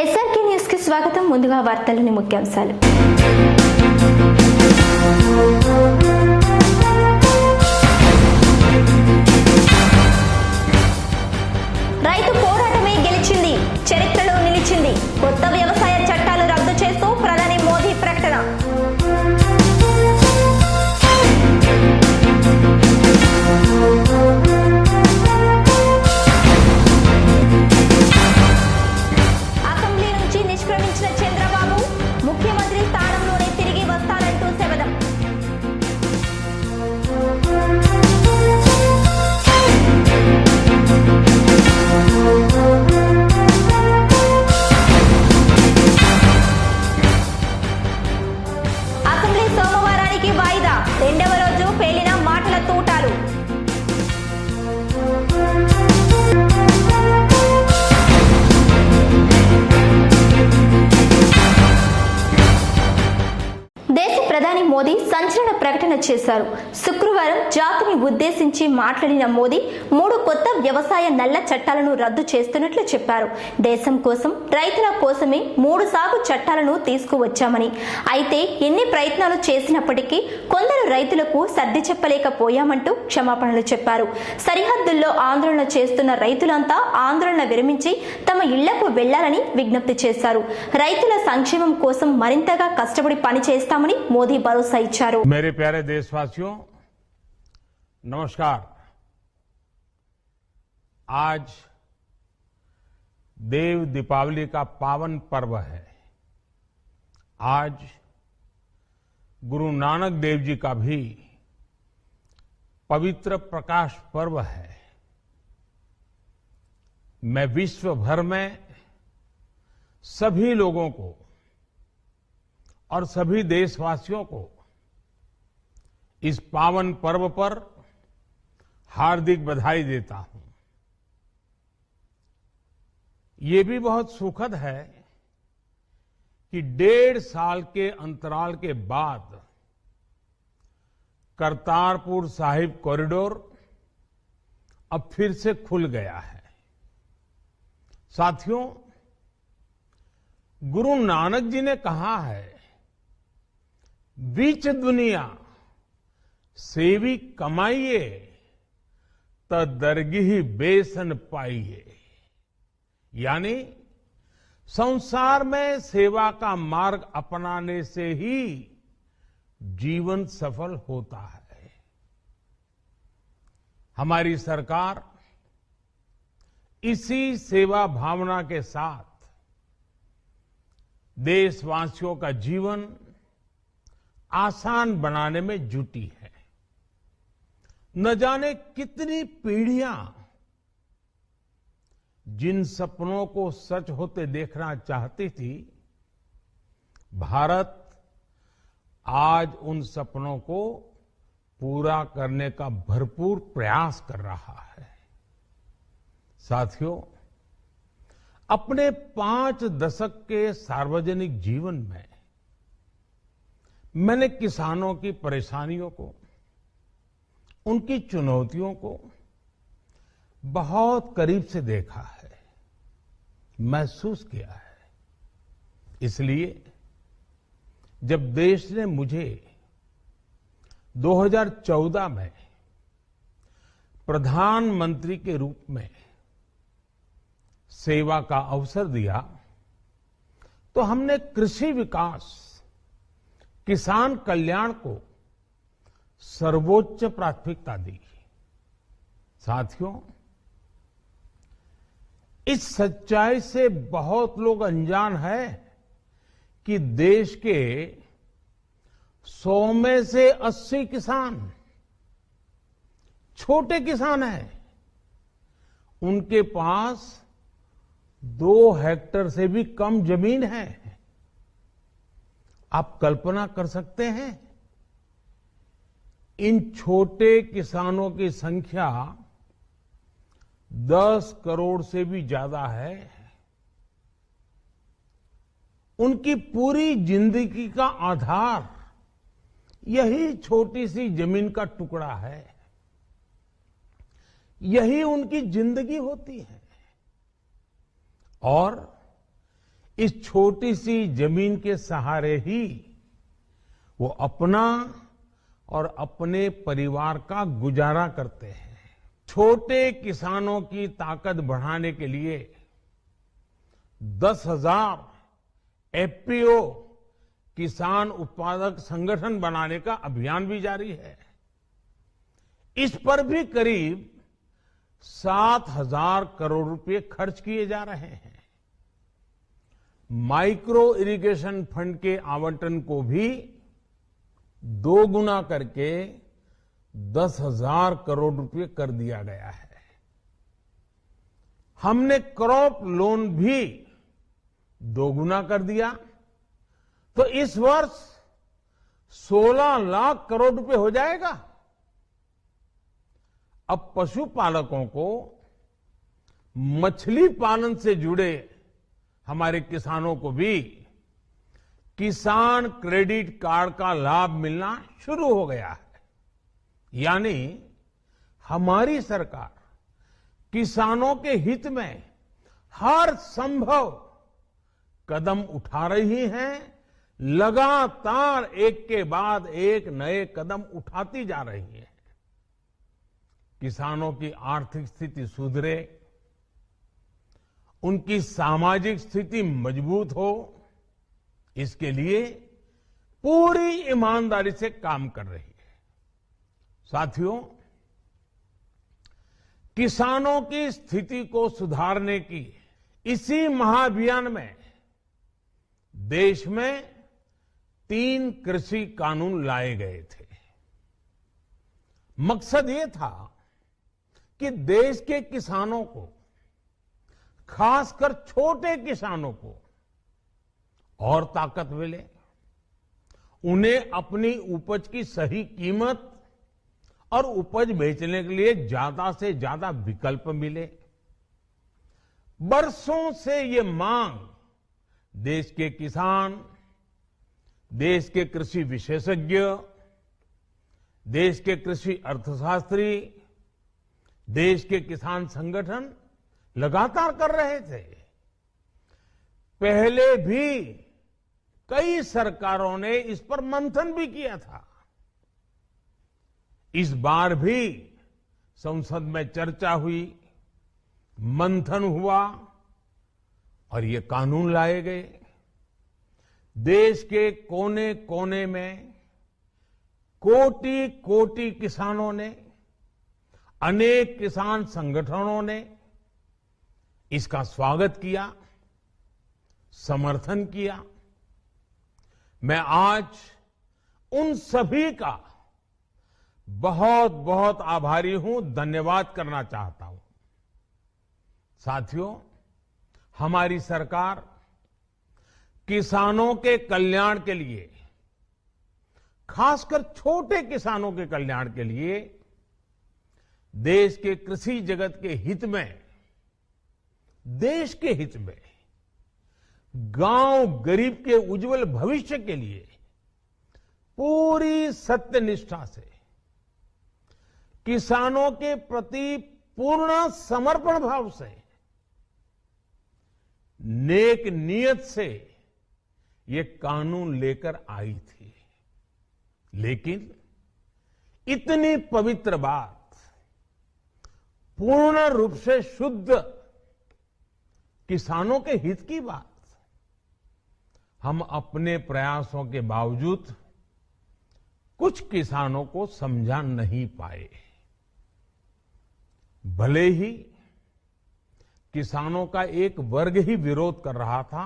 SRK news కి స్వాగతం. ముందుగా వార్తలోని ముఖ్యాంశాలు. రైతు పోరాటమే గెలిచింది, చరిత్రలో నిలిచింది. కొత్త వ్యవసాయ చట్టాలు రద్దు చేస్తూ ప్రధాని మోదీ ప్రకటన. అసెంబ్లీ నుంచి నిష్క్రమించిన చంద్రబాబు ముఖ్యమంత్రి స్థానంలోనే తిరిగి వస్తానంటూ శపథం. అసెంబ్లీ సోమవారానికి వాయిదా, రెండవ రోజు పేలిన మాటల తూటాలు. దేశ ప్రధాని మోదీ సంచలన ప్రకటన చేశారు. శుక్రవారం జాతిని ఉద్దేశించి మాట్లాడిన మోదీ 3 కొత్త వ్యవసాయ నల్ల చట్టాలను రద్దు చేస్తున్నట్లు చెప్పారు. దేశం కోసం, రైతుల కోసమే 3 సాగు చట్టాలను తీసుకువచ్చామని, అయితే ఎన్ని ప్రయత్నాలు చేసినప్పటికీ కొందరు రైతులకు సర్ది చెప్పలేకపోయామంటూ క్షమాపణలు చెప్పారు. సరిహద్దుల్లో ఆందోళన చేస్తున్న రైతులంతా ఆందోళన విరమించి తమ ఇళ్లకు వెళ్లాలని విజ్ఞప్తి చేశారు. రైతుల సంక్షేమం కోసం మరింతగా కష్టపడి పనిచేస్తామని మోదీ భరోసా ఇచ్చారు. मेरे प्यारे देशवासियों, नमस्कार। आज देव दीपावली का पावन पर्व है। आज गुरु नानक देव जी का भी पवित्र प्रकाश पर्व है। मैं विश्व भर में सभी लोगों को और सभी देशवासियों को इस पावन पर्व पर हार्दिक बधाई देता हूं। ये भी बहुत सुखद है कि 1.5 साल के अंतराल के बाद करतारपुर साहिब कॉरिडोर अब फिर से खुल गया है। साथियों, गुरु नानक जी ने कहा है, बीच दुनिया सेवी कमाइए त दरगिही बेसन पाइए। यानी संसार में सेवा का मार्ग अपनाने से ही जीवन सफल होता है। हमारी सरकार इसी सेवा भावना के साथ देशवासियों का जीवन आसान बनाने में जुटी है। न जाने कितनी पीढ़ियां जिन सपनों को सच होते देखना चाहती थी, भारत आज उन सपनों को पूरा करने का भरपूर प्रयास कर रहा है। साथियों, अपने 5 दशक के सार्वजनिक जीवन में मैंने किसानों की परेशानियों को, उनकी चुनौतियों को बहुत करीब से देखा है, महसूस किया है। इसलिए जब देश ने मुझे 2014 में प्रधानमंत्री के रूप में सेवा का अवसर दिया, तो हमने कृषि विकास, किसान कल्याण को सर्वोच्च प्राथमिकता दी। साथियों, इस सच्चाई से बहुत लोग अनजान है कि देश के 100 में से 80 किसान छोटे किसान हैं। उनके पास 2 हेक्टेयर से भी कम जमीन है। आप कल्पना कर सकते हैं, इन छोटे किसानों की संख्या 10 करोड़ से भी ज्यादा है। उनकी पूरी जिंदगी का आधार यही छोटी सी जमीन का टुकड़ा है। यही उनकी जिंदगी होती है और इस छोटी सी जमीन के सहारे ही वो अपना और अपने परिवार का गुजारा करते हैं। छोटे किसानों की ताकत बढ़ाने के लिए 10,000 एफपीओ किसान उत्पादक संगठन बनाने का अभियान भी जारी है। इस पर भी करीब 7,000 करोड़ रुपए खर्च किए जा रहे हैं। माइक्रो इरिगेशन फंड के आवंटन को भी 2 गुना करके 10,000 करोड़ रुपए कर दिया गया है। हमने क्रॉप लोन भी 2 गुना कर दिया, तो इस वर्ष 16 लाख करोड़ रुपए हो जाएगा। अब पशुपालकों को मछली पालन से जुड़े हमारे किसानों को भी किसान क्रेडिट कार्ड का लाभ मिलना शुरू हो गया है। यानी हमारी सरकार किसानों के हित में हर संभव कदम उठा रही है, लगातार एक के बाद एक नए कदम उठाती जा रही है। किसानों की आर्थिक स्थिति सुधरे, उनकी सामाजिक स्थिति मजबूत हो, इसके लिए पूरी ईमानदारी से काम कर रही है। साथियों, किसानों की स्थिति को सुधारने की इसी महाअभियान में देश में 3 कृषि कानून लाए गए थे। मकसद ये था कि देश के किसानों को, खासकर छोटे किसानों को और ताकत मिले, उन्हें अपनी उपज की सही कीमत और उपज बेचने के लिए ज्यादा से ज्यादा विकल्प मिले। बरसों से ये मांग देश के किसान, देश के कृषि विशेषज्ञ, देश के कृषि अर्थशास्त्री, देश के किसान संगठन लगातार कर रहे थे। पहले भी कई सरकारों ने इस पर मंथन भी किया था। इस बार भी संसद में चर्चा हुई, मंथन हुआ और ये कानून लाए गए। देश के कोने कोने में कोटि कोटि किसानों ने, अनेक किसान संगठनों ने इसका स्वागत किया, समर्थन किया। मैं आज उन सभी का बहुत बहुत आभारी हूं, धन्यवाद करना चाहता हूं। साथियों, हमारी सरकार किसानों के कल्याण के लिए, खासकर छोटे किसानों के कल्याण के लिए, देश के कृषि जगत के हित में, देश के हित में, गांव गरीब के उज्जवल भविष्य के लिए पूरी सत्यनिष्ठा से, किसानों के प्रति पूर्ण समर्पण भाव से, नेक नियत से ये कानून लेकर आई थी। लेकिन इतनी पवित्र बात, पूर्ण रूप से शुद्ध किसानों के हित की बात, हम अपने प्रयासों के बावजूद कुछ किसानों को समझा नहीं पाए। भले ही किसानों का एक वर्ग ही विरोध कर रहा था,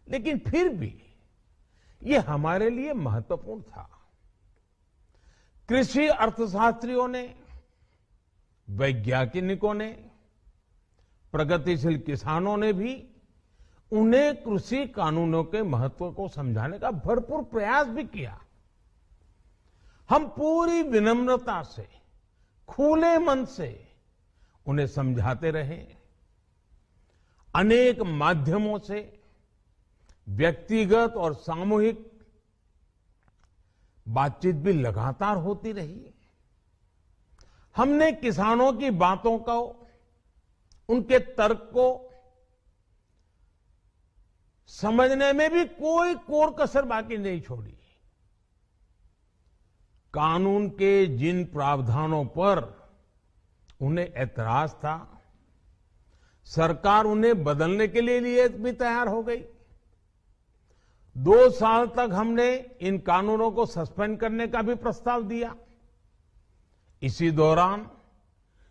लेकिन फिर भी ये हमारे लिए महत्वपूर्ण था। कृषि अर्थशास्त्रियों ने, वैज्ञानिकों ने, प्रगतिशील किसानों ने भी उन्हें कृषि कानूनों के महत्व को समझाने का भरपूर प्रयास भी किया। हम पूरी विनम्रता से, खुले मन से उन्हें समझाते रहे। अनेक माध्यमों से व्यक्तिगत और सामूहिक बातचीत भी लगातार होती रही। हमने किसानों की बातों को, उनके तर्क को समझने में भी कोई कोर कसर बाकी नहीं छोड़ी। कानून के जिन प्रावधानों पर उन्हें ऐतराज था, सरकार उन्हें बदलने के लिए भी तैयार हो गई। 2 साल तक हमने इन कानूनों को सस्पेंड करने का भी प्रस्ताव दिया। इसी दौरान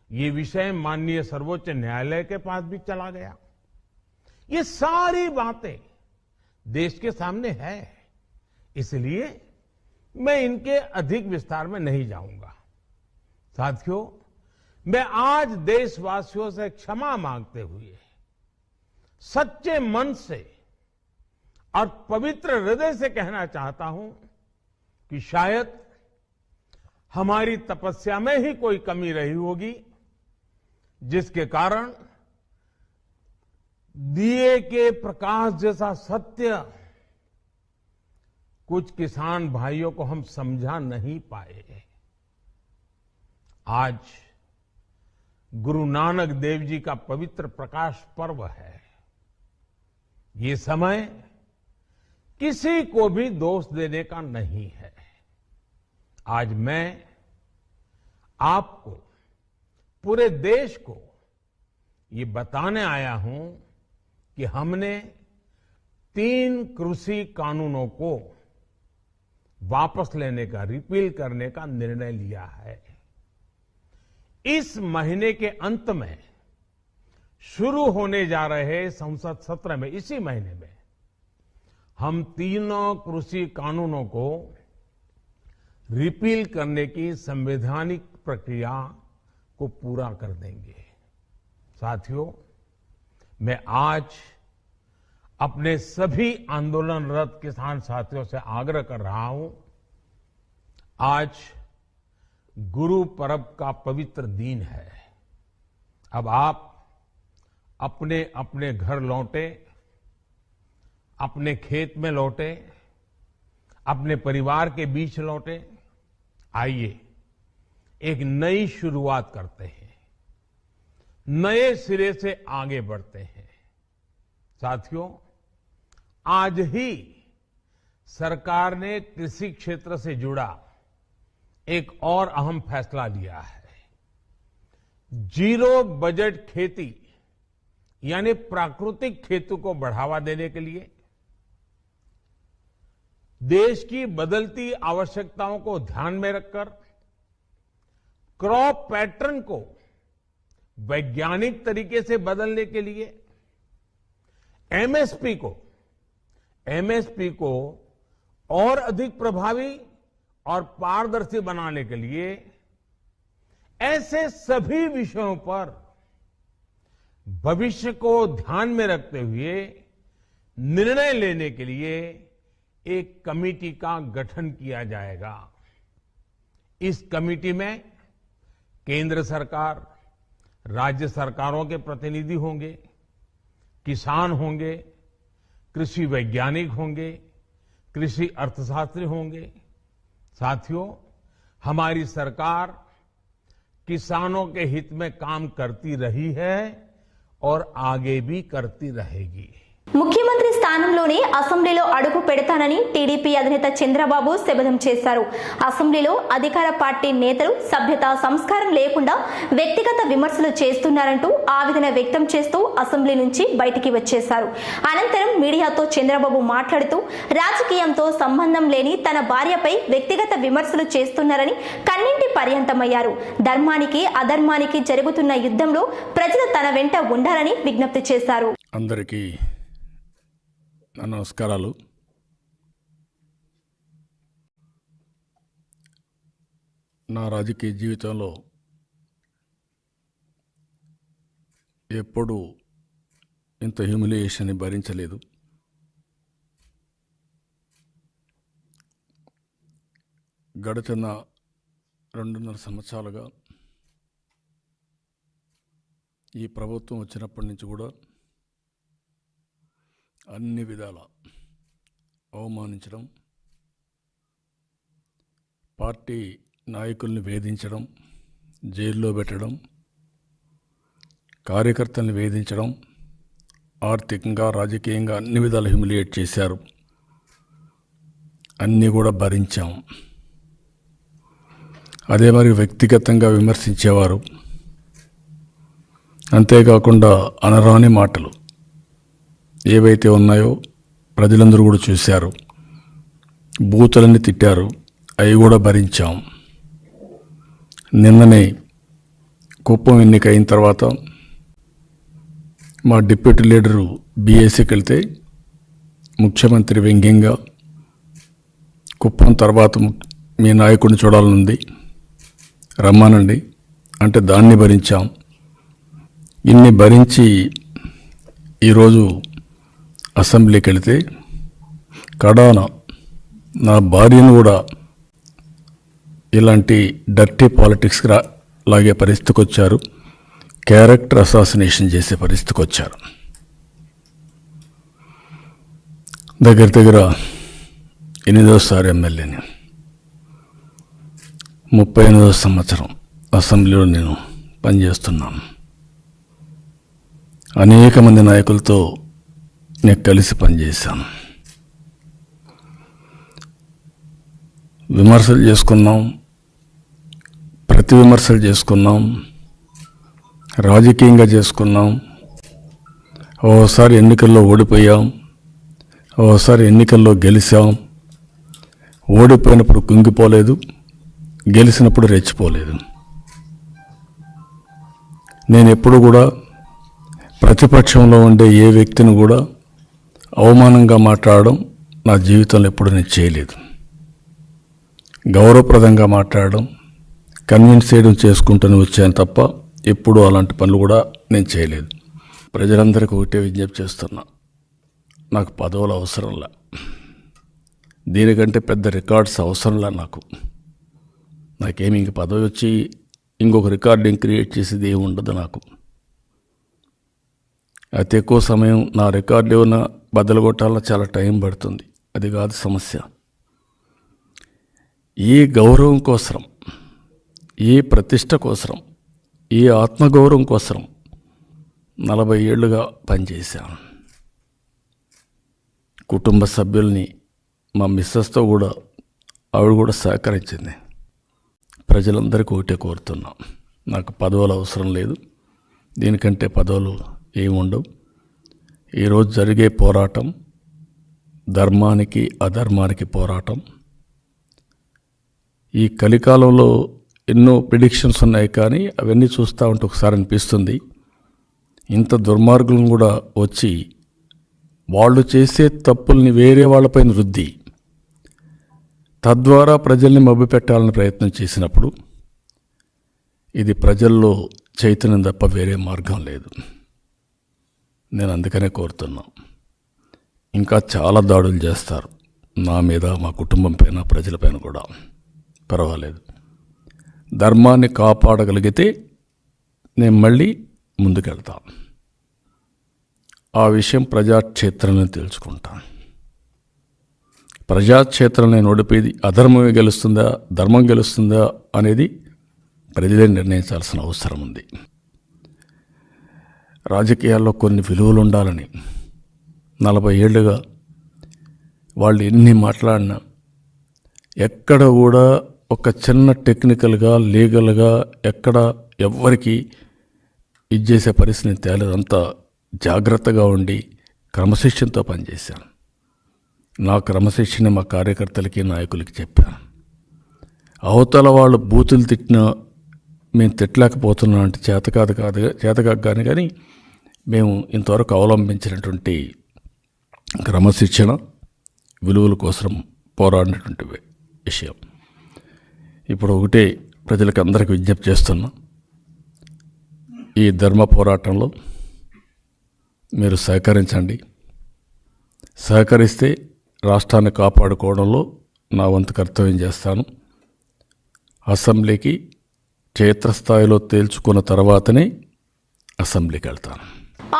ये विषय माननीय सर्वोच्च न्यायालय के पास भी चला गया। ये सारी बातें देश के सामने है, इसलिए मैं इनके अधिक विस्तार में नहीं जाऊंगा। साथियों, मैं आज देशवासियों से क्षमा मांगते हुए सच्चे मन से और पवित्र हृदय से कहना चाहता हूं कि शायद हमारी तपस्या में ही कोई कमी रही होगी, जिसके कारण दिए के प्रकाश जैसा सत्य कुछ किसान भाइयों को हम समझा नहीं पाए। आज गुरु नानक देव जी का पवित्र प्रकाश पर्व है। ये समय किसी को भी दोष देने का नहीं है। आज मैं आपको, पूरे देश को ये बताने आया हूं कि हमने 3 कृषि कानूनों को वापस लेने का, रिपील करने का निर्णय लिया है। इस महीने के अंत में शुरू होने जा रहे संसद सत्र में, इसी महीने में हम 3 कृषि कानूनों को रिपील करने की संवैधानिक प्रक्रिया को पूरा कर देंगे। साथियों, मैं आज अपने सभी आंदोलनरत किसान साथियों से आग्रह कर रहा हूं, आज गुरु पर्व का पवित्र दिन है। अब आप अपने अपने घर लौटे, अपने खेत में लौटे, अपने परिवार के बीच लौटे। आइए एक नई शुरुआत करते हैं, नए सिरे से आगे बढ़ते हैं। साथियों, आज ही सरकार ने कृषि क्षेत्र से जुड़ा एक और अहम फैसला लिया है। 0 बजट खेती यानी प्राकृतिक खेती को बढ़ावा देने के लिए, देश की बदलती आवश्यकताओं को ध्यान में रखकर क्रॉप पैटर्न को वैज्ञानिक तरीके से बदलने के लिए एमएसपी को और अधिक प्रभावी और पारदर्शी बनाने के लिए, ऐसे सभी विषयों पर भविष्य को ध्यान में रखते हुए निर्णय लेने के लिए एक कमेटी का गठन किया जाएगा। इस कमेटी में केंद्र सरकार, राज्य सरकारों के प्रतिनिधि होंगे, किसान होंगे, कृषि वैज्ञानिक होंगे, कृषि अर्थशास्त्री होंगे। साथियों, हमारी सरकार किसानों के हित में काम करती रही है और आगे भी करती रहेगी। ముఖ్యమంత్రి స్థానంలోనే అసెంబ్లీలో అడుగు పెడతానని టీడీపీ అధినేత చంద్రబాబు శపథం చేశారు. అసెంబ్లీలో అధికార పార్టీ నేతలు సభ్యత సంస్కారం లేకుండా వ్యక్తిగత విమర్శలు చేస్తున్నారంటూ ఆవేదన వ్యక్తం చేస్తూ అసెంబ్లీ నుంచి బయటికి వచ్చేశారు. అనంతరం మీడియాతో చంద్రబాబు మాట్లాడుతూ రాజకీయంతో సంబంధం లేని తన భార్యపై వ్యక్తిగత విమర్శలు చేస్తున్నారని కన్నింటి పర్యంతమయ్యారు. ధర్మానికి అధర్మానికి జరుగుతున్న యుద్ధంలో ప్రజలు తన వెంట ఉండాలని విజ్ఞప్తి చేశారు. అందరికీ నా నమస్కారాలు. నా రాజకీయ జీవితంలో ఎప్పుడూ ఇంత హ్యూమిలియేషన్ భరించలేదు. గడిచిన 2.5 సంవత్సరాలుగా ఈ ప్రభుత్వం వచ్చినప్పటి నుంచి కూడా అన్ని విధాల అవమానించడం, పార్టీ నాయకుల్ని వేధించడం, జైల్లో పెట్టడం, కార్యకర్తల్ని వేధించడం, ఆర్థికంగా రాజకీయంగా అన్ని విధాలు హ్యూమిలియేట్ చేశారు. అన్నీ కూడా భరించాం. అదే మరి వ్యక్తిగతంగా విమర్శించేవారు. అంతేకాకుండా అనరాని మాటలు ఏవైతే ఉన్నాయో ప్రజలందరూ కూడా చూశారు. బూతులన్నీ తిట్టారు, అవి కూడా భరించాం. నిన్ననే కుప్పం ఎన్నిక అయిన తర్వాత మా డిప్యూటీ లీడరు బీఏసీకి వెళ్తే ముఖ్యమంత్రి వ్యంగ్యంగా కుప్పం తర్వాత మీ నాయకుడిని చూడాలనుంది, రమ్మానండి అంటే దాన్ని భరించాం. ఇన్ని భరించి ఈరోజు అసెంబ్లీకి వెళితే కడాన నా భార్యను కూడా ఇలాంటి డర్టీ పాలిటిక్స్కి లాగే పరిస్థితికి వచ్చారు. క్యారెక్టర్ అసాసినేషన్ చేసే పరిస్థితికి వచ్చారు. దగ్గర దగ్గర 8వ ఎమ్మెల్యేని, 38వ సంవత్సరం అసెంబ్లీలో నేను పనిచేస్తున్నాను. అనేక మంది నాయకులతో నేను కలిసి పనిచేశాను. విమర్శలు చేసుకున్నాం, ప్రతి విమర్శలు చేసుకున్నాం, రాజకీయంగా చేసుకున్నాం. ఓసారి ఎన్నికల్లో ఓడిపోయాం, ఓసారి ఎన్నికల్లో గెలిచాం. ఓడిపోయినప్పుడు కుంగిపోలేదు, గెలిచినప్పుడు రెచ్చిపోలేదు. నేను ఎప్పుడు కూడా ప్రతిపక్షంలో ఉండే ఏ వ్యక్తిని కూడా అవమానంగా మాట్లాడడం నా జీవితంలో ఎప్పుడు నేను చేయలేదు. గౌరవప్రదంగా మాట్లాడడం, కన్విన్స్ చేయడం చేసుకుంటూనే వచ్చాను తప్ప ఎప్పుడూ అలాంటి పనులు కూడా నేను చేయలేదు. ప్రజలందరికీ ఒకటే విజ్ఞప్తి చేస్తున్నా, నాకు పదవులు అవసరంలా, దీనికంటే పెద్ద రికార్డ్స్ అవసరంలా. నాకేమి ఇంక పదవి వచ్చి ఇంకొక రికార్డింగ్ క్రియేట్ చేసేది ఏమి ఉండదు. నాకు అతి ఎక్కువ సమయం నా రికార్డు ఏమైనా బద్దలు కొట్టాలన్నా చాలా టైం పడుతుంది. అది కాదు సమస్య. ఈ గౌరవం కోసరం, ఈ ప్రతిష్ట కోసరం, ఈ ఆత్మగౌరవం కోసరం 40 ఏళ్ళుగా పనిచేశాను. కుటుంబ సభ్యుల్ని, మా మిస్సెస్తో కూడా ఆవిడ కూడా సహకరించింది. ప్రజలందరికీ ఒకటే కోరుతున్నాం, నాకు పదవులు అవసరం లేదు, దీనికంటే పదవులు ఏమి ఉండవు. ఈరోజు జరిగే పోరాటం ధర్మానికి అధర్మానికి పోరాటం. ఈ కలికాలంలో ఎన్నో ప్రిడిక్షన్స్ ఉన్నాయి, కానీ అవన్నీ చూస్తూ ఉంటే ఒకసారి అనిపిస్తుంది, ఇంత దుర్మార్గులను కూడా వచ్చి వాళ్ళు చేసే తప్పుల్ని వేరే వాళ్ళపైన రుద్ది తద్వారా ప్రజల్ని మభ్యపెట్టాలని ప్రయత్నం చేసినప్పుడు ఇది ప్రజల్లో చైతన్యం తప్ప వేరే మార్గం లేదు. నేను అందుకనే కోరుతున్నా, ఇంకా చాలా దాడులు చేస్తారు నా మీద, మా కుటుంబం పైన, ప్రజలపైన కూడా. పర్వాలేదు, ధర్మాన్ని కాపాడగలిగితే నేను మళ్ళీ ముందుకెళ్తాను. ఆ విషయం ప్రజాక్షేత్రంలో తెలుసుకుంటాను. ప్రజాక్షేత్రంలో నేను ఓడిపోయేది అధర్మమే గెలుస్తుందా, ధర్మం గెలుస్తుందా అనేది ప్రజలే నిర్ణయించాల్సిన అవసరం ఉంది. రాజకీయాల్లో కొన్ని విలువలు ఉండాలని 40 ఏళ్ళుగా వాళ్ళు ఎన్ని మాట్లాడినా ఎక్కడ కూడా ఒక చిన్న టెక్నికల్గా, లీగల్గా ఎక్కడ ఎవ్వరికి ఇది చేసే పరిస్థితి తేలేదు. అంత జాగ్రత్తగా ఉండి క్రమశిక్షణతో పనిచేశాను. నా క్రమశిక్షణ మా కార్యకర్తలకి, నాయకులకి చెప్పాను. అవతల వాళ్ళు బూతులు తిట్టినా మేము తిట్టలేకపోతున్నాం అంటే చేతకాదు కానీ మేము ఇంతవరకు అవలంబించినటువంటి క్రమశిక్షణ, విలువల కోసం పోరాడినటువంటి విషయం. ఇప్పుడు ఒకటే ప్రజలకు అందరికీ విజ్ఞప్తి చేస్తున్నా, ఈ ధర్మ పోరాటంలో మీరు సహకరించండి. సహకరిస్తే రాష్ట్రాన్ని కాపాడుకోవడంలో నా వంతు కర్తవ్యం చేస్తాను. అసెంబ్లీకి క్షేత్రస్థాయిలో తేల్చుకున్న తర్వాతనే అసెంబ్లీకి వెళ్తాను.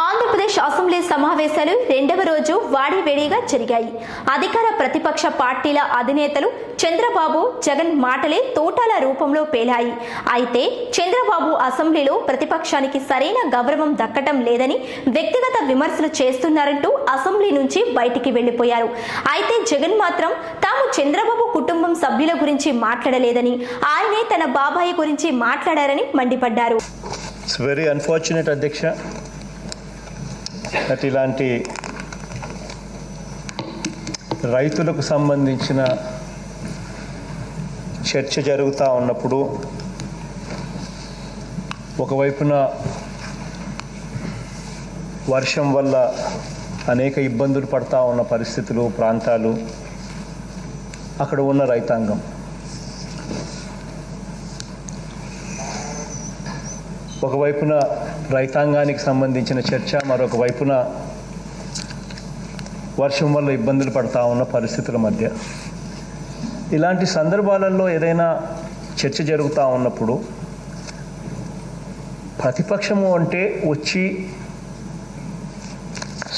ఆంధ్రప్రదేశ్ అసెంబ్లీ సమావేశాలు రెండవ రోజు వాడివేడిగా జరిగాయి. అధికార ప్రతిపక్ష పార్టీల అధినేతలు చంద్రబాబు, జగన్ మాటలే తోటాల రూపంలో పేలాయి. అయితే చంద్రబాబు అసెంబ్లీలో ప్రతిపక్షానికి సరైన గౌరవం దక్కటం లేదని వ్యక్తిగత విమర్శలు చేస్తున్నారంటూ అసెంబ్లీ నుంచి బయటికి వెళ్లిపోయారు. అయితే జగన్ మాత్రం తాము చంద్రబాబు కుటుంబం సభ్యుల గురించి మాట్లాడలేదని, ఆయనే తన బాబాయి గురించి మాట్లాడారని మండిపడ్డారు. ఇట్స్ వెరీ అన్ఫార్చునేట్ అధ్యక్ష, దట్ ఇలాంటి రైతులకు సంబంధించిన చర్చ జరుగుతూ ఉన్నప్పుడు ఒకవైపున వర్షం వల్ల అనేక ఇబ్బందులు పడతా ఉన్న పరిస్థితులు, ప్రాంతాలు, అక్కడ ఉన్న రైతాంగం, ఒకవైపున రైతాంగానికి సంబంధించిన చర్చ, మరొక వైపున వర్షం వల్ల ఇబ్బందులు పడతా ఉన్న పరిస్థితుల మధ్య ఇలాంటి సందర్భాలలో ఏదైనా చర్చ జరుగుతూ ఉన్నప్పుడు ప్రతిపక్షము అంటే వచ్చి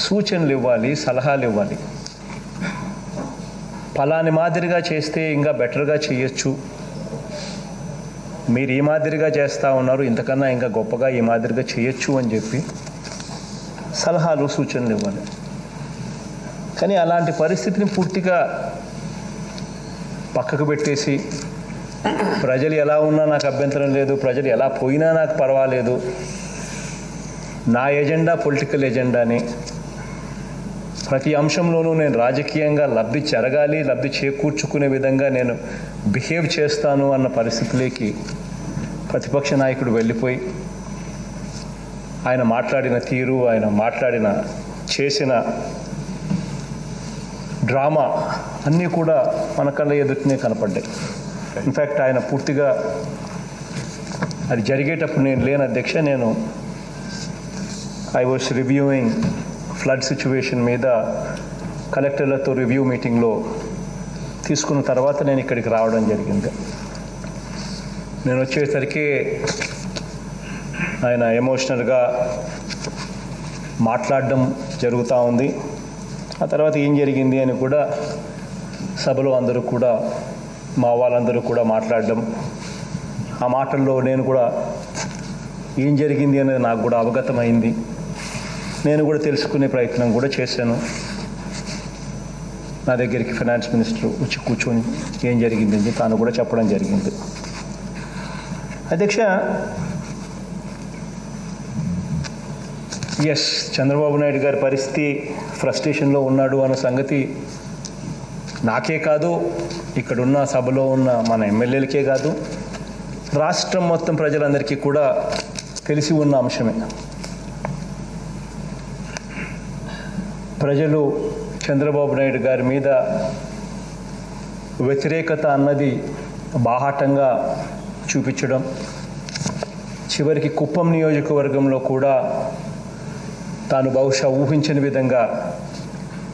సూచనలు ఇవ్వాలి, సలహాలు ఇవ్వాలి. ఫలాని మాదిరిగా చేస్తే ఇంకా బెటర్గా చేయొచ్చు, మీరు ఈ మాదిరిగా చేస్తూ ఉన్నారు, ఇంతకన్నా ఇంకా గొప్పగా ఈ మాదిరిగా చేయొచ్చు అని చెప్పి సలహాలు, సూచనలు ఇవ్వాలి. కానీ అలాంటి పరిస్థితిని పూర్తిగా పక్కకు పెట్టేసి ప్రజలు ఎలా ఉన్నా నాకు అభ్యంతరం లేదు, ప్రజలు ఎలా పోయినా నాకు పర్వాలేదు, నా ఎజెండా పొలిటికల్ ఎజెండాని, ప్రతి అంశంలోనూ నేను రాజకీయంగా లబ్ధి చెరగాలి, లబ్ధి చేకూర్చుకునే విధంగా నేను బిహేవ్ చేస్తాను అన్న పరిస్థితిలోకి ప్రతిపక్ష నాయకుడు వెళ్ళిపోయి ఆయన మాట్లాడిన తీరు, ఆయన చేసిన డ్రామా అన్నీ కూడా మన కళ్ళ ఎదుటినే కనపడ్డాయి. ఇన్ఫ్యాక్ట్ ఆయన పూర్తిగా అది జరిగేటప్పుడు నేను లేని అధ్యక్ష, నేను I was reviewing flood situation మీద కలెక్టర్లతో రివ్యూ మీటింగ్లో తీసుకున్న తర్వాత నేను ఇక్కడికి రావడం జరిగింది. నేను వచ్చేసరికి ఆయన ఎమోషనల్గా మాట్లాడడం జరుగుతూ ఉంది. ఆ తర్వాత ఏం జరిగింది అని కూడా సభలో అందరూ కూడా, మా వాళ్ళందరూ కూడా మాట్లాడడం, ఆ మాటల్లో నేను కూడా ఏం జరిగింది అనేది నాకు కూడా అవగతమైంది. నేను కూడా తెలుసుకునే ప్రయత్నం కూడా చేశాను. నా దగ్గరికి ఫైనాన్స్ మినిస్టర్ వచ్చి కూర్చొని ఏం జరిగింది తాను కూడా చెప్పడం జరిగింది. అధ్యక్ష, ఎస్, చంద్రబాబు నాయుడు గారి పరిస్థితి ఫ్రస్ట్రేషన్లో ఉన్నాడు అన్న సంగతి నాకే కాదు, ఇక్కడున్న సభలో ఉన్న మన ఎమ్మెల్యేలకే కాదు, రాష్ట్రం మొత్తం ప్రజలందరికీ కూడా తెలిసి ఉన్న అంశమే. ప్రజలు చంద్రబాబు నాయుడు గారి మీద వ్యతిరేకత అన్నది బాహాటంగా చూపించడం, చివరికి కుప్పం నియోజకవర్గంలో కూడా తాను బహుశా ఊహించని విధంగా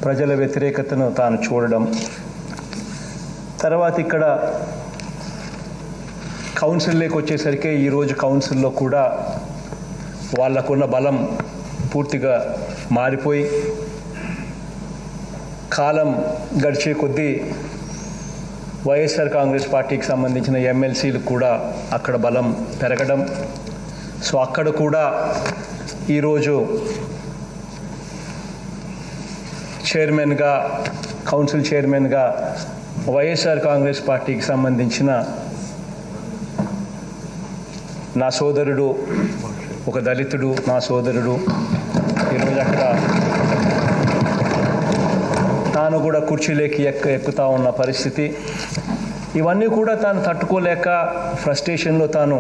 ప్రజల వ్యతిరేకతను తాను చూడడం, తర్వాత ఇక్కడ కౌన్సిల్లోకి వచ్చేసరికి ఈరోజు కౌన్సిల్లో కూడా వాళ్ళకున్న బలం పూర్తిగా మారిపోయి కాలం గడిచే కొద్దీ వైఎస్ఆర్ కాంగ్రెస్ పార్టీకి సంబంధించిన ఎమ్మెల్సీలు కూడా అక్కడ బలం పెరగడం, సో అక్కడ కూడా ఈరోజు చైర్మన్గా, కౌన్సిల్ చైర్మన్గా వైఎస్ఆర్ కాంగ్రెస్ పార్టీకి సంబంధించిన నా సోదరుడు, ఒక దళితుడు నా సోదరుడు ఈరోజు అక్కడ తాను కూడా కుర్చీలోకి ఎక్కుతా ఉన్న పరిస్థితి. ఇవన్నీ కూడా తాను తట్టుకోలేక ఫ్రస్ట్రేషన్లో తాను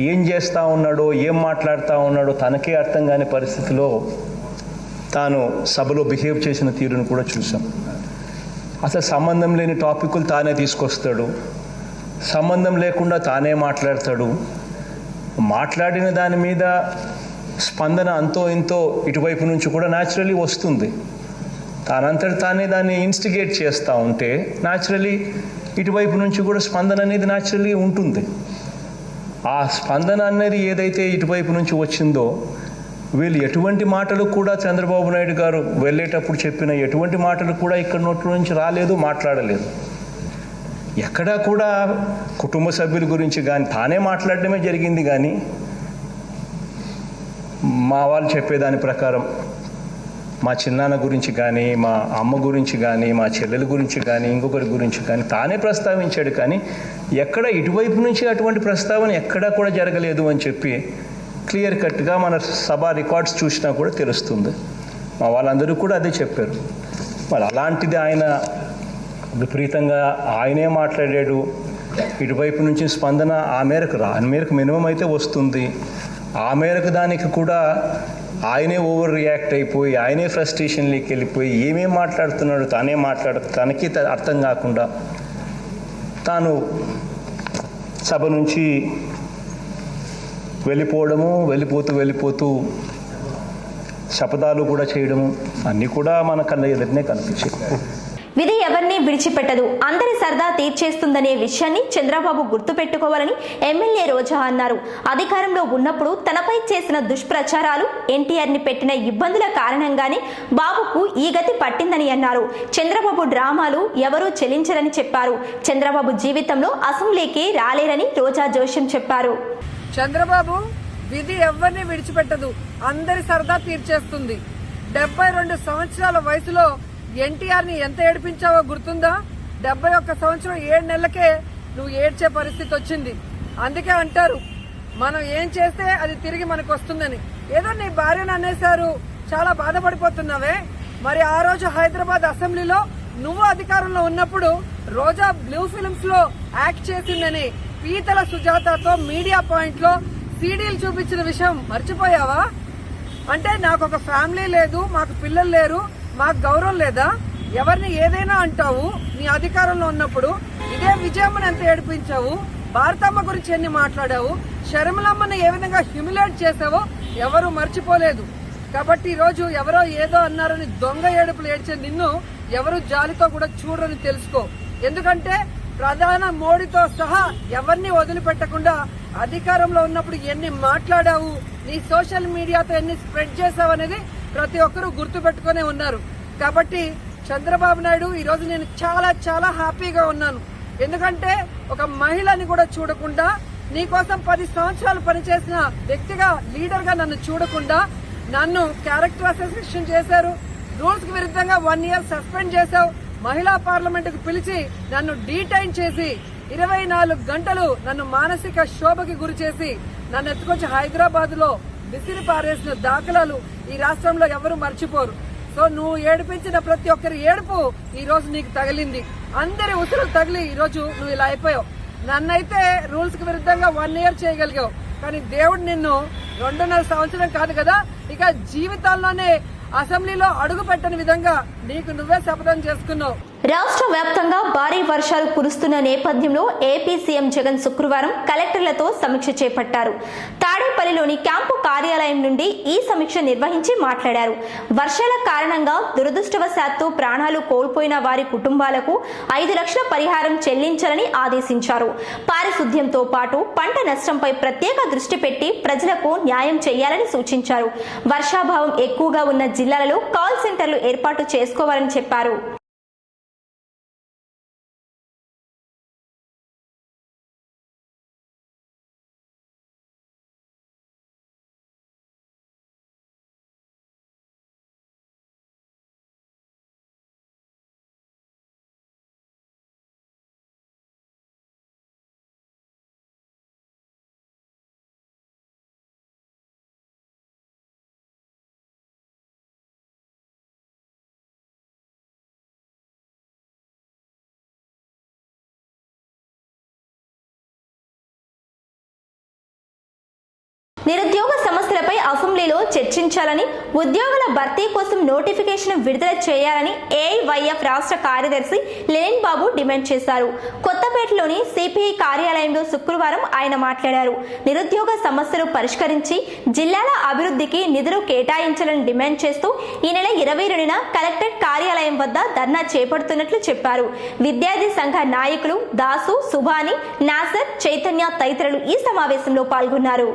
ఏం చేస్తూ ఉన్నాడో, ఏం మాట్లాడుతూ ఉన్నాడో తనకే అర్థం కాని పరిస్థితిలో తాను సభలో బిహేవ్ చేసిన తీరును కూడా చూసాం. అసలు సంబంధం లేని టాపిక్లు తానే తీసుకొస్తాడు, సంబంధం లేకుండా తానే మాట్లాడతాడు. మాట్లాడిన దాని మీద స్పందన అంతో ఇంతో ఇటువైపు నుంచి కూడా న్యాచురలీ వస్తుంది. తానంతటి తానే దాన్ని ఇన్స్టిగేట్ చేస్తూ ఉంటే న్యాచురలీ ఇటువైపు నుంచి కూడా స్పందన అనేది న్యాచురలీ ఉంటుంది. ఆ స్పందన అనేది ఏదైతే ఇటువైపు నుంచి వచ్చిందో వీళ్ళు ఎటువంటి మాటలు కూడా చంద్రబాబు నాయుడు గారు వెళ్ళేటప్పుడు చెప్పిన ఎటువంటి మాటలు కూడా ఇక్కడ నోట్ల నుంచి రాలేదు, మాట్లాడలేదు. ఎక్కడా కూడా కుటుంబ సభ్యుల గురించి కానీ తానే మాట్లాడడమే జరిగింది. కానీ మా వాళ్ళు చెప్పేదాని ప్రకారం మా చిన్నాన్న గురించి కానీ, మా అమ్మ గురించి కానీ, మా చెల్లెల గురించి కానీ, ఇంకొకరి గురించి కానీ తానే ప్రస్తావించాడు. కానీ ఎక్కడ ఇటువైపు నుంచి అటువంటి ప్రస్తావన ఎక్కడా కూడా జరగలేదు అని చెప్పి క్లియర్ కట్గా మన సభ రికార్డ్స్ చూసినా కూడా తెలుస్తుంది. మా వాళ్ళందరూ కూడా అదే చెప్పారు. మరి అలాంటిది ఆయన విపరీతంగా ఆయనే మాట్లాడాడు. ఇటువైపు నుంచి స్పందన ఆ మేరకు మినిమం అయితే వస్తుంది. ఆ మేరకు దానికి కూడా ఆయనే ఓవర్ రియాక్ట్ అయిపోయి, ఆయనే ఫ్రస్ట్రేషన్లోకి వెళ్ళిపోయి ఏమేం మాట్లాడుతున్నాడు తనకి అర్థం కాకుండా తాను సభ నుంచి వెళ్ళిపోతూ శపథాలు కూడా చేయడము అన్నీ కూడా మన కళ్ళ ఎదురునే కనిపించాయి. విధి ఎవరిని విడిచిపెట్టదు, అందరి సరదా తీర్చేస్తుందనే విషయాన్ని చంద్రబాబు గుర్తుపెట్టుకోవాలని ఎమ్మెల్యే రోజా అన్నారు. అధికారంలో ఉన్నప్పుడు తనపై చేసిన దుష్ప్రచారాలు, ఎన్టీఆర్ని పెట్టిన ఇబ్బందుల కారణంగానే బాబుకు ఈ గతి పట్టిందని అన్నారు. చంద్రబాబు డ్రామాలు ఎవరూ చెల్లించరని చెప్పారు. చంద్రబాబు జీవితంలో అసెంబ్లీకి రాలేరని రోజా జోష్యం చెప్పారు. చంద్రబాబు విధి ఎవరిని విడిచిపెట్టదు, అందరి సరదా తీర్చేస్తుంది. 72 సంవత్సరాల వయసులో ఎన్టీఆర్ ని ఎంత ఏడిపించావో గుర్తుందా? 71 సంవత్సరం 7 నెలలకే నువ్వు ఏడ్చే పరిస్థితి వచ్చింది. అందుకే అంటారు మనం ఏం చేస్తే అది తిరిగి మనకు వస్తుందని. ఏదో నీ భార్యను అనేశారు, చాలా బాధపడిపోతున్నావే. మరి ఆ రోజు హైదరాబాద్ అసెంబ్లీలో నువ్వు అధికారంలో ఉన్నప్పుడు రోజా బ్లూ ఫిల్మ్స్ లో యాక్ట్ చేసిందని పీతల సుజాతతో మీడియా పాయింట్ లో సీడీలు చూపించిన విషయం మర్చిపోయావా? అంటే నాకు ఒక ఫ్యామిలీ లేదు, మాకు పిల్లలు లేరు, మాకు గౌరవం లేదా? ఎవరిని ఏదైనా అంటావు. నీ అధికారంలో ఉన్నప్పుడు ఇదే విజయమ్మని ఎంత ఏడిపించావు, భారతమ్మ గురించి ఎన్ని మాట్లాడావు, షర్మిలమ్మని ఏ విధంగా హ్యూమిలేట్ చేసావో ఎవరు మర్చిపోలేదు. కాబట్టి ఈ రోజు ఎవరో ఏదో అన్నారని దొంగ ఏడుపులు ఏడ్చే నిన్ను ఎవరు జాలితో కూడా చూడరని తెలుసుకో. ఎందుకంటే ప్రధాని మోడీతో సహా ఎవరిని వదిలిపెట్టకుండా అధికారంలో ఉన్నప్పుడు ఎన్ని మాట్లాడావు, నీ సోషల్ మీడియాతో ఎన్ని స్ప్రెడ్ చేసావు అనేది ప్రతి ఒక్కరూ గుర్తు పెట్టుకునే ఉన్నారు. కాబట్టి చంద్రబాబు నాయుడు ఈ రోజు నేను చాలా చాలా హ్యాపీగా ఉన్నాను. ఎందుకంటే ఒక మహిళని కూడా చూడకుండా, నీకోసం 10 సంవత్సరాలు పనిచేసిన వ్యక్తిగా, లీడర్ గా నన్ను చూడకుండా నన్ను క్యారెక్టర్ అసోసియేషన్ చేశారు. రూల్స్ కి విరుద్ధంగా 1 year సస్పెండ్ చేశావు. మహిళా పార్లమెంట్ కు పిలిచి నన్ను డీటైన్ చేసి 24 గంటలు నన్ను మానసిక శోభకి గురి చేసి నన్ను ఎత్తుకొచ్చి హైదరాబాద్ లో విసిరి పారేసిన దాఖలాలు ఈ రాష్ట్రంలో ఎవరు మర్చిపోరు. సో నువ్వు ఏడిపించిన ప్రతి ఒక్కరి ఏడుపు ఈ రోజు నీకు తగిలింది. అందరి ఉసురు తగిలి ఈ రోజు నువ్వు ఇలా అయిపోయావు. నన్నైతే రూల్స్ కి విరుద్ధంగా 1 year చేయగలిగావు. కానీ దేవుడు నిన్ను 2.5 సంవత్సరం కాదు కదా, ఇక జీవితాల్లోనే అసెంబ్లీలో అడుగు పెట్టని విధంగా నీకు నువ్వే శపథం చేసుకున్నావు. రాష్ట్ర వ్యాప్తంగా భారీ వర్షాలు కురుస్తున్న నేపథ్యంలో ఏపీ సీఎం జగన్ శుక్రవారం కలెక్టర్లతో సమీక్ష చేపట్టారు. తాడేపల్లిలోని క్యాంపు కార్యాలయం నుండి ఈ సమీక్ష నిర్వహించి మాట్లాడారు. వర్షాల కారణంగా దురదృష్టవశాత్తు ప్రాణాలు కోల్పోయిన వారి కుటుంబాలకు 5 లక్షల పరిహారం చెల్లించాలని ఆదేశించారు. పారిశుద్ధ్యంతో పాటు పంట నష్టంపై ప్రత్యేక దృష్టి పెట్టి ప్రజలకు న్యాయం చేయాలని సూచించారు. వర్షాభావం ఎక్కువగా ఉన్న జిల్లాలలో కాల్ సెంటర్లు ఏర్పాటు చేసుకోవాలని చెప్పారు. నిరుద్యోగ సమస్యలపై అసెంబ్లీలో చర్చించాలని, ఉద్యోగుల భర్తీ కోసం నోటిఫికేషన్ విడుదల చేయాలని ఏఐవైఎఫ్ రాష్ట్ర కార్యదర్శి లెనిన్ బాబు డిమాండ్ చేశారు. కొత్తపేటలోని సిపిఐ కార్యాలయంలో శుక్రవారం ఆయన మాట్లాడారు. నిరుద్యోగ సమస్యలు పరిష్కరించి జిల్లాల అభివృద్ధికి నిధులు కేటాయించాలని డిమాండ్ చేస్తూ ఈ నెల 22న కలెక్టరేట్ కార్యాలయం వద్ద ధర్నా చేపడుతున్నట్లు చెప్పారు. విద్యార్థి సంఘ నాయకులు దాసు, సుభాని, నాసర్, చైతన్య తదితరులు ఈ సమావేశంలో పాల్గొన్నారు.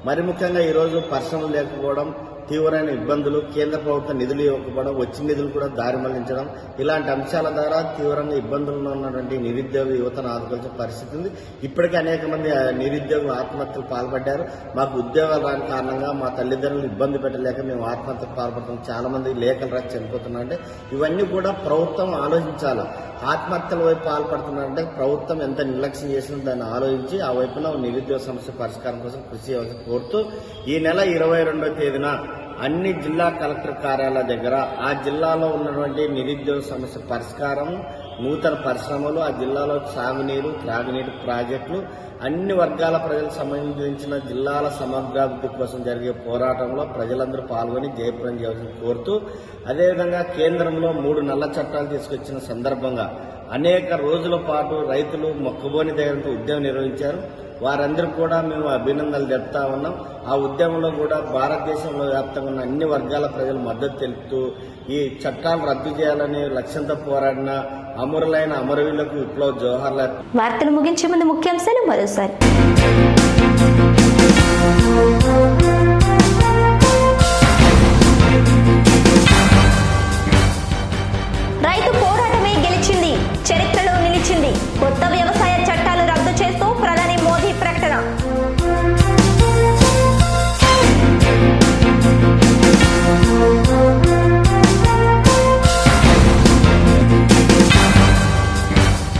మరి ముఖ్యంగా ఈరోజు పరిశ్రమలు లేకపోవడం, తీవ్రమైన ఇబ్బందులు, కేంద్ర ప్రభుత్వం నిధులు ఇవ్వకపోవడం, వచ్చిన నిధులు కూడా దారి మళ్లించడం, ఇలాంటి అంశాల ద్వారా తీవ్రంగా ఇబ్బందుల్లో ఉన్నటువంటి నిరుద్యోగ యువతను ఆదుకోవాల్సిన పరిస్థితి ఉంది. ఇప్పటికే అనేక మంది నిరుద్యోగులు ఆత్మహత్యలు పాల్పడ్డారు. మాకు ఉద్యోగాలు రాని కారణంగా మా తల్లిదండ్రులు ఇబ్బంది పెట్టలేక మేము ఆత్మహత్యకు పాల్పడతాం, చాలా మంది లేఖలు రాసి చనిపోతున్నారంటే ఇవన్నీ కూడా ప్రభుత్వం ఆలోచించాలి. ఆత్మహత్యల వైపు పాల్పడుతున్నారంటే ప్రభుత్వం ఎంత నిర్లక్ష్యం చేసినా దాన్ని ఆలోచించి ఆ వైపున నిరుద్యోగ సమస్య పరిష్కారం కోసం కృషి చేయాలని కోరుతూ ఈ నెల 22వ తేదీన అన్ని జిల్లా కలెక్టర్ కార్యాలయాల దగ్గర ఆ జిల్లాలో ఉన్నటువంటి నిరుద్యోగ సమస్య పరిష్కారం, నూతన పరిశ్రమలు, ఆ జిల్లాలో సాగునీరు, త్రాగునీరు ప్రాజెక్టులు, అన్ని వర్గాల ప్రజలకు సంబంధించిన జిల్లాల సమగ్రాభివృద్ధి కోసం జరిగే పోరాటంలో ప్రజలందరూ పాల్గొని జయప్రదం చేయాలని కోరుతూ, అదేవిధంగా కేంద్రంలో 3 నల్ల చట్టాలు తీసుకొచ్చిన సందర్భంగా అనేక రోజుల పాటు రైతులు మొక్కబోని ధైర్యంతో ఉద్యమం నిర్వహించారు. వారందరూ కూడా మేము అభినందనలు చెప్తా ఉన్నాం. ఆ ఉద్యమంలో కూడా భారతదేశంలో వ్యాప్తంగా ఉన్న అన్ని వర్గాల ప్రజలు మద్దతు తెలుపుతూ ఈ చట్టాలు రద్దు చేయాలని లక్ష్యంతో పోరాడిన అమరులైన అమరవీరులకు విప్లవ జోహార్లు. వార్తలు ముగించే ముందు ముఖ్యాంశాలు మరోసారి. రైతు పోరాటమే గెలిచింది, చరిత్రలో నిలిచింది. కొత్త వ్యవసాయ చట్టాలు రద్దు చేస్తూ ప్రధాని మోదీ ప్రకటన.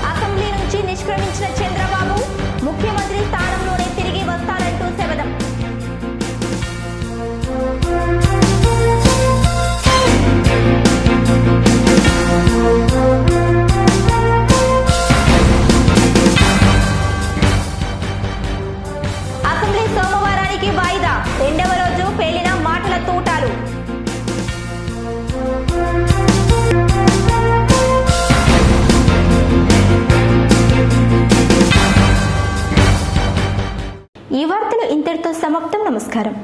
అసెంబ్లీ నుంచి నిష్క్రమించిన చంద్రబాబు ముఖ్యమంత్రి స్థానంలోనే తిరిగి వస్తారంటూ శపథం. అసెంబ్లీ సోమవారానికి వాయిదా, 2వ రోజు పేలిన మాటల తూటాలు. ఈ వార్తలు ఇంతటితో సమాప్తం. నమస్కారం.